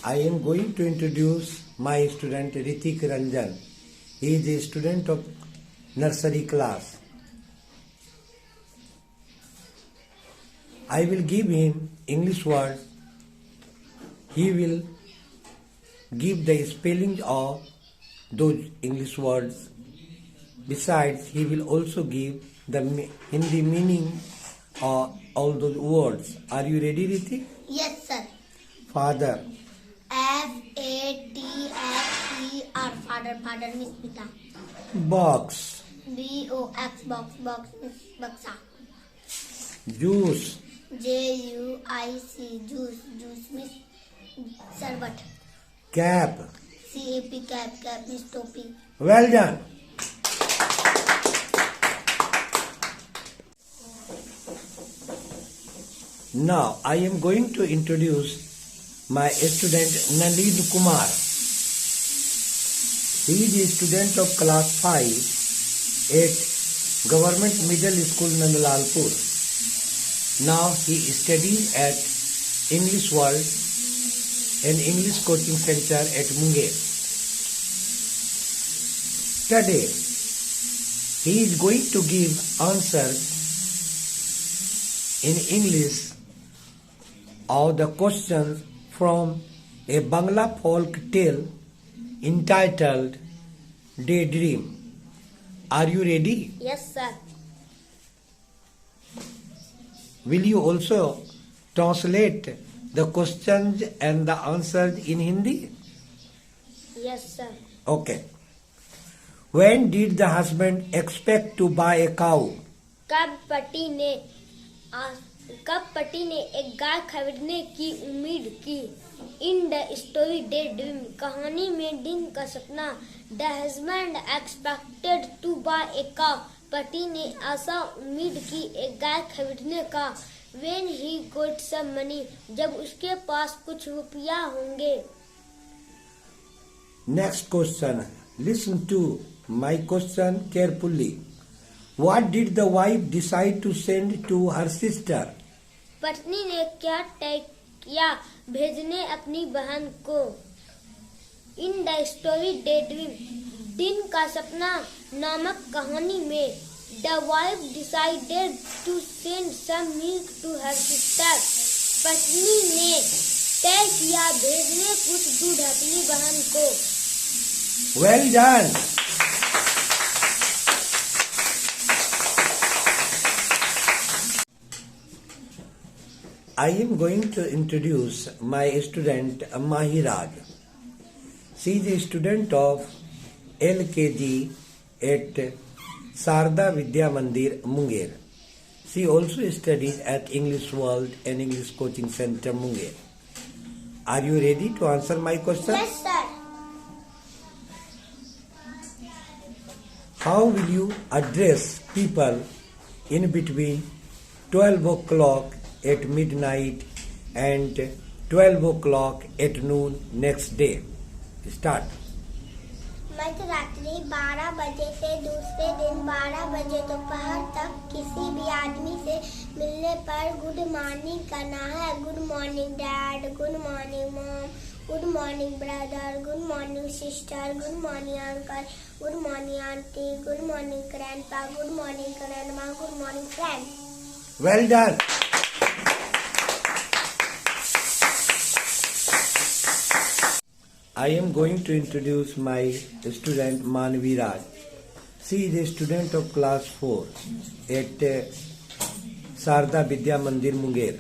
I am going to introduce my student Ritik Ranjan. He is a student of nursery class. I will give him English word. He will give the spelling of those English words. Besides, he will also give the Hindi meaning of all those words. Are you ready, Ritik? Yes, sir. Father. F-A-T-H-E-R. Father. Father means Pita. Box. B-O-X. Box. Box means Baksa. Juice. J-U-I-C. Juice. Juice means Sarbat. Cap. C-A-P. Cap. Cap means Topi. Well done. Now I am going to introduce my student Nalin Kumar. He is a student of class 5 at Government Middle School Nandalalpur. Now he studies at English World and English Coaching Center at Munger. Today he is going to give answers in English of the questions from a Bangla folk tale entitled Daydream. Are you ready? Yes, sir. Will you also translate the questions and the answers in Hindi? Yes, sir. Okay. When did the husband expect to buy a cow? कब पति ने एक गाय खरीदने की उम्मीद की? In the story day dream. कहानी में दिन का सपना. The husband expected to buy a cow. पति ने आशा उम्मीद की एक गाय खरीदने का. When he got some money. जब उसके पास कुछ रुपया होंगे. Next question. Listen to my question carefully. What did the wife decide to send to her sister? पत्नी ने क्या तय किया भेजने अपनी बहन को? In the story day dream. दिन का सपना नामक कहानी में the wife decided to send some milk to her sister. पत्नी ने तय किया भेजने कुछ दूध अपनी बहन को. Well done. I am going to introduce my student Mahiraj. She is a student of LKG at Sarda Vidya Mandir, Munger. She also studies at English World and English Coaching Center, Munger. Are you ready to answer my question? Yes, sir. How will you address people in between 12 o'clock at midnight and 12 o'clock at noon next day? Start. मध्य रात्रि 12 बजे से दूसरे दिन 12 बजे दोपहर तक किसी भी आदमी से मिलने पर गुड मॉर्निंग करना है. Good morning dad. Good morning mom. Good morning brother. Good morning sister. Good morning uncle. Good morning aunty. Good morning grandpa. Good morning grandma. Good morning friend. Well done. I am going to introduce my student Manvi Raj. She is a student of class 4 at Sarda Vidya Mandir, Munger.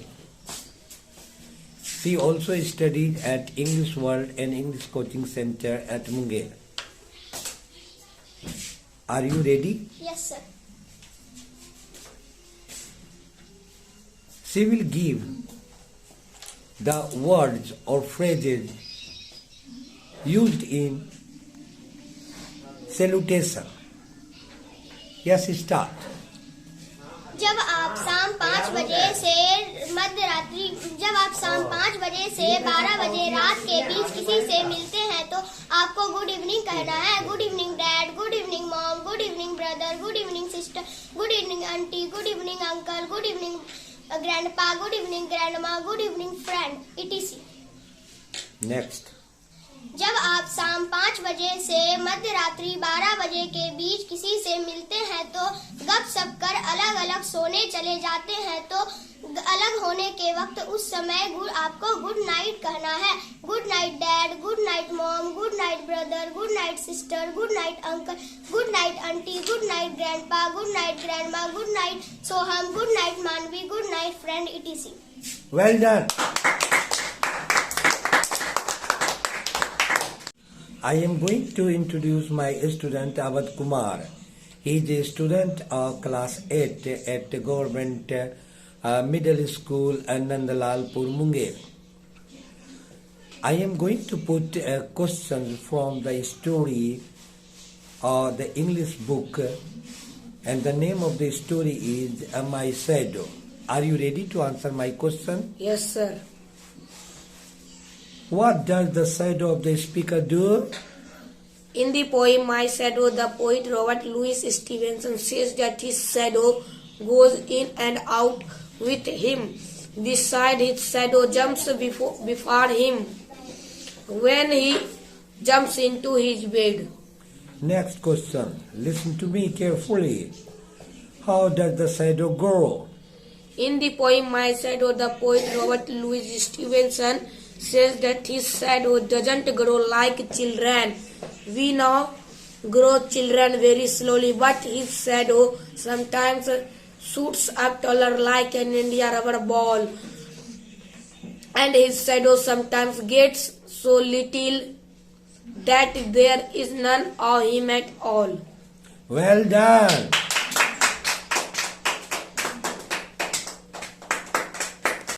She also studied at English World and English Coaching Center at Munger. Are you ready? Yes, sir. She will give the words or phrases used in salutation. Yes, start. जब आप शाम 5 बजे से मध्य रात्रि जब आप शाम 5 बजे से 12 बजे रात के बीच किसी से मिलते हैं तो आपको गुड इवनिंग कहना है. Good evening dad. Good evening mom. Good evening brother. Good evening sister. Good evening aunty. Good evening uncle. Good evening grandpa. Good evening grandma. Good evening friend. etc. Next. जब आप शाम 5 बजे से मध्य रात्रि 12 बजे के बीच किसी से मिलते हैं तो गपशप कर अलग अलग सोने चले जाते हैं तो अलग होने के वक्त उस समय आपको गुड नाइट कहना है. Good night dad, good night mom, good night brother, good night sister, good night uncle, good night aunty, good night grandpa, good night grandma, good night Soham, good night Manvi, good night friend etc. Well done. I am going to introduce my student Abad Kumar. He is a student of class 8 at Government Middle School Nandalalpur, Munger. I am going to put questions from the story or the English book, and the name of the story is My Shadow. Are you ready to answer my question? Yes, sir. What does the shadow of the speaker do? In the poem My Shadow, the poet Robert Louis Stevenson says that his shadow goes in and out with him. Beside his shadow jumps before him when he jumps into his bed. Next question. Listen to me carefully. How does the shadow grow? In the poem My Shadow, the poet Robert Louis Stevenson says that his shadow doesn't grow like children. We now grow children very slowly, but his shadow sometimes shoots up taller like an India rubber ball. And his shadow sometimes gets so little that there is none of him at all. Well done.